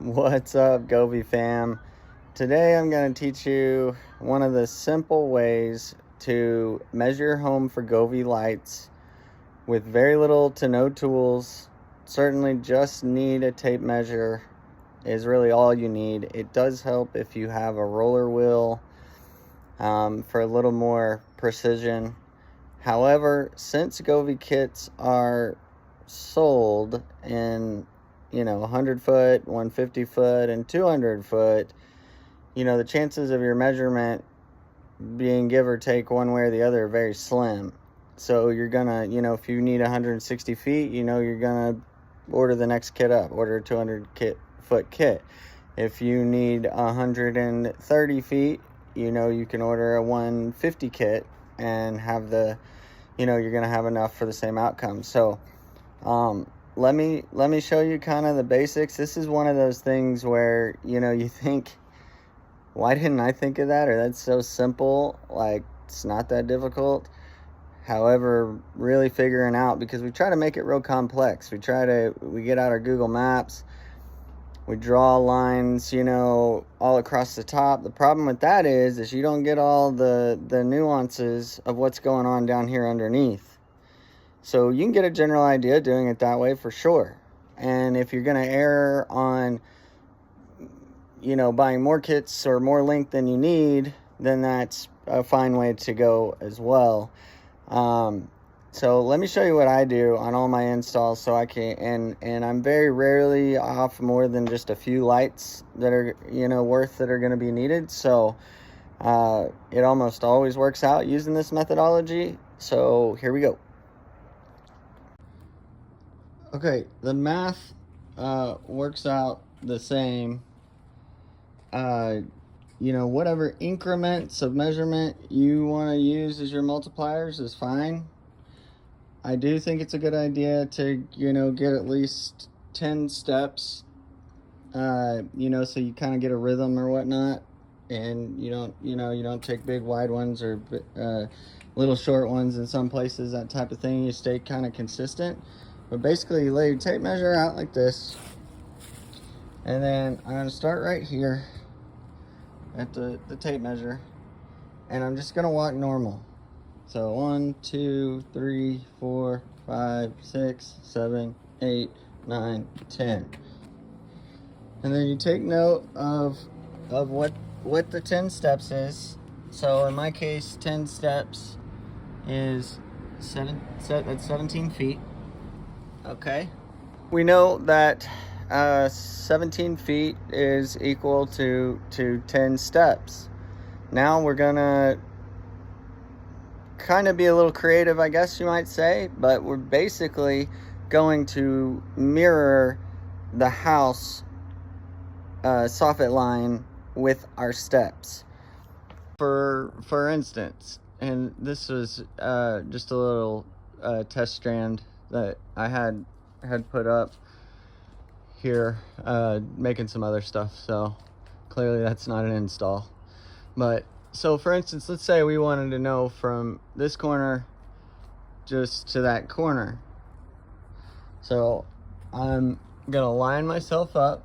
What's up, Govee fam? Today I'm going to teach you one of the simple ways to measure your home for Govee lights with very little to no tools. Certainly just need a tape measure is really all you need. It does help if you have a roller wheel for a little more precision. However, since Govee kits are sold in 100 foot, 150 foot, and 200 foot, the chances of your measurement being give or take one way or the other are very slim. So you're gonna, if you need 160 feet, you're gonna order the next kit up, order a 200 foot kit. If you need 130 feet, you can order a 150 kit and have you're gonna have enough for the same outcome. So let me show you kind of the basics. This is one of those things where you think, why didn't I think of that? Or that's so simple, like it's not that difficult. However, really figuring out, because we try to make it real complex. We get out our Google Maps, we draw lines all across the top. The problem with that is you don't get all the nuances of what's going on down here underneath. So you can get a general idea doing it that way for sure. And if you're going to err on, buying more kits or more length than you need, then that's a fine way to go as well. So let me show you what I do on all my installs so I can, and I'm very rarely off more than just a few lights that are, worth that are going to be needed. So it almost always works out using this methodology. So here we go. Okay, the math works out the same. Whatever increments of measurement you want to use as your multipliers is fine. I do think it's a good idea to, get at least 10 steps, so you kind of get a rhythm or whatnot, and you don't take big wide ones or little short ones in some places, that type of thing. You stay kind of consistent. But basically, you lay your tape measure out like this, and then I'm going to start right here at the tape measure, and I'm just going to walk normal. So 1, 2, 3, 4, 5, 6, 7, 8, 9, 10. And then you take note of what the 10 steps is. So in my case, 10 steps is that's 17 feet. Okay. We know that 17 feet is equal to 10 steps. Now we're gonna kind of be a little creative, I guess you might say, but we're basically going to mirror the house soffit line with our steps. For instance, and this was just a little test strand that I had put up here, making some other stuff, so clearly that's not an install. But so for instance, let's say we wanted to know from this corner just to that corner. So I'm gonna line myself up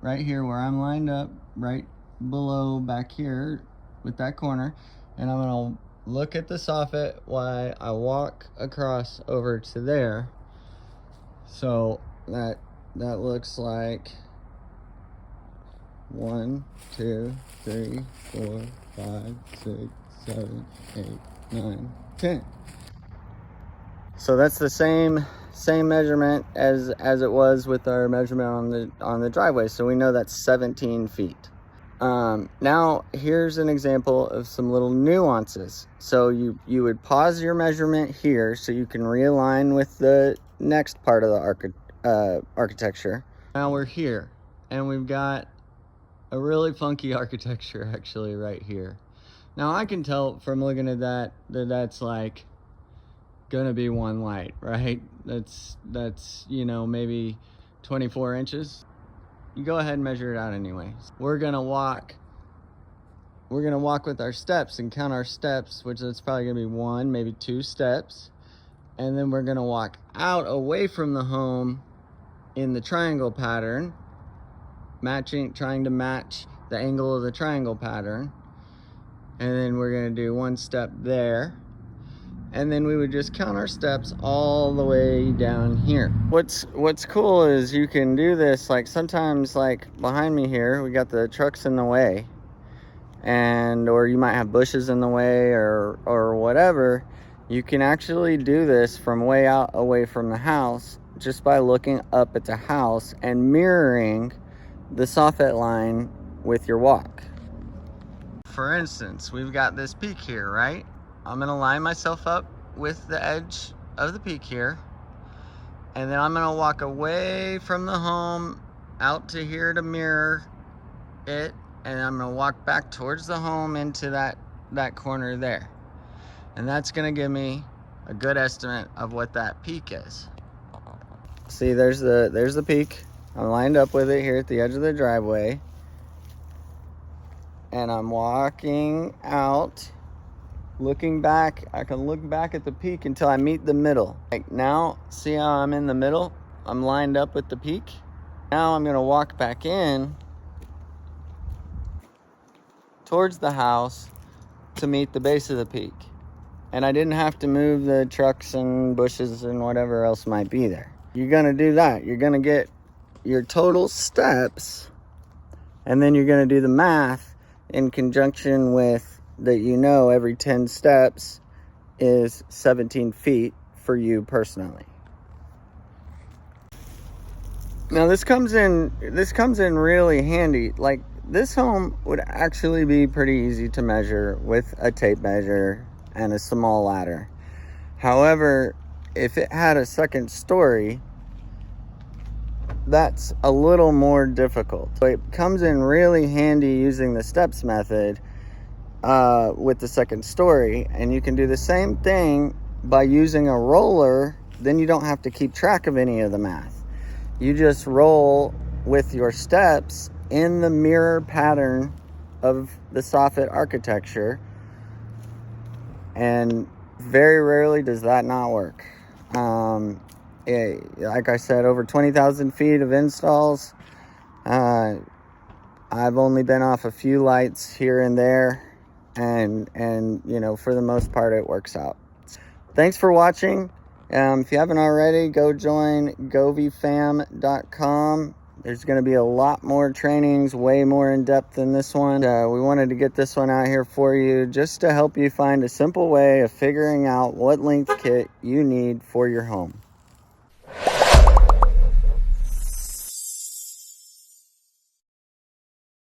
right here where I'm lined up, right below back here with that corner, and I'm gonna look at the soffit while I walk across over to there. So that looks like 1, 2, 3, 4, 5, 6, 7, 8, 9, 10. So that's the same measurement as it was with our measurement on the driveway. So we know that's 17 feet. Now here's an example of some little nuances. So you would pause your measurement here so you can realign with the next part of the architecture. Now we're here, and we've got a really funky architecture actually right here. Now I can tell from looking at that's like gonna be one light, right? That's maybe 24 inches. You go ahead and measure it out anyway. We're gonna walk with our steps and count our steps, which is probably gonna be 1, maybe 2 steps, and then we're gonna walk out away from the home in the triangle pattern trying to match the angle of the triangle pattern. And then we're gonna do one step there. And then we would just count our steps all the way down here. What's cool is you can do this, like sometimes, like behind me here, we got the trucks in the way, or you might have bushes in the way or whatever. You can actually do this from way out away from the house just by looking up at the house and mirroring the soffit line with your walk. For instance, we've got this peak here, right? I'm gonna line myself up with the edge of the peak here, and then I'm gonna walk away from the home out to here to mirror it, and I'm gonna walk back towards the home into that corner there. And that's gonna give me a good estimate of what that peak is. See, there's the peak. I'm lined up with it here at the edge of the driveway, and I'm walking out, looking back. I can look back at the peak until I meet the middle. Like now, see how I'm in the middle? I'm lined up with the peak. Now I'm gonna walk back in towards the house to meet the base of the peak. And I didn't have to move the trucks and bushes and whatever else might be there. You're gonna do that. You're gonna get your total steps, and then you're gonna do the math in conjunction with that. Every 10 steps is 17 feet for you personally. Now this comes in really handy. Like, this home would actually be pretty easy to measure with a tape measure and a small ladder. However, if it had a second story, that's a little more difficult. So it comes in really handy using the steps method with the second story, and you can do the same thing by using a roller. Then you don't have to keep track of any of the math. You just roll with your steps in the mirror pattern of the soffit architecture, and very rarely does that not work. Like I said, over 20,000 feet of installs. I've only been off a few lights here and there, and for the most part it works out. Thanks for watching. If you haven't already, go join goveefam.com. There's going to be a lot more trainings, way more in depth than this one. We wanted to get this one out here for you just to help you find a simple way of figuring out what length kit you need for your home.